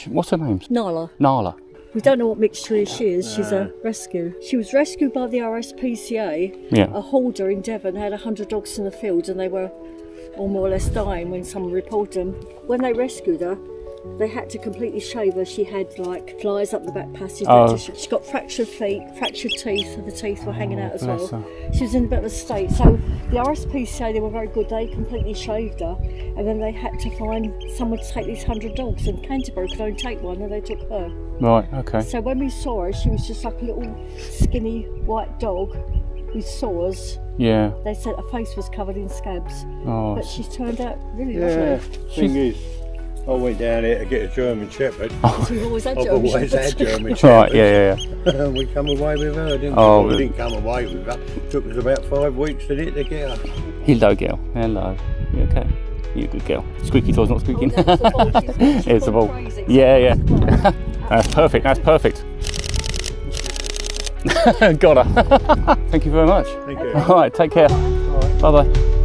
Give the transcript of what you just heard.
What's her name? Nala. Nala. We don't know what mixture she is. She's a rescue. She was rescued by the RSPCA. Yeah. A hoarder in Devon had 100 dogs in the field and they were all more or less dying when someone reported them. When they rescued her, they had to completely shave her. She had like flies up the back passage. She got fractured feet, fractured teeth, and the teeth were hanging out as well. Her. She was in a bit of a state. So the RSPCA, they were very good. They completely shaved her, and then they had to find someone to take these 100 dogs. And Canterbury could only take one, and they took her. Right, okay. So when we saw her, she was just like a little skinny white dog with sores. Yeah. They said her face was covered in scabs, Oh. but she's turned out really Yeah, lovely. thing is, I went down here to get a German Shepherd. We've always had I've German always Shepherds. had German Right, Shepherds. yeah. We come away with her, didn't Oh, we? but- We didn't come away with her. Took us about 5 weeks to get her. Hello, girl. Hello. You okay? You're a good girl. Squeaky toy's not squeaking. Oh, that's the ball. She's It's a gone ball. crazy. Yeah. That's perfect. That's perfect. Got her. Thank you very much. Thank you. All right, take care. Bye bye.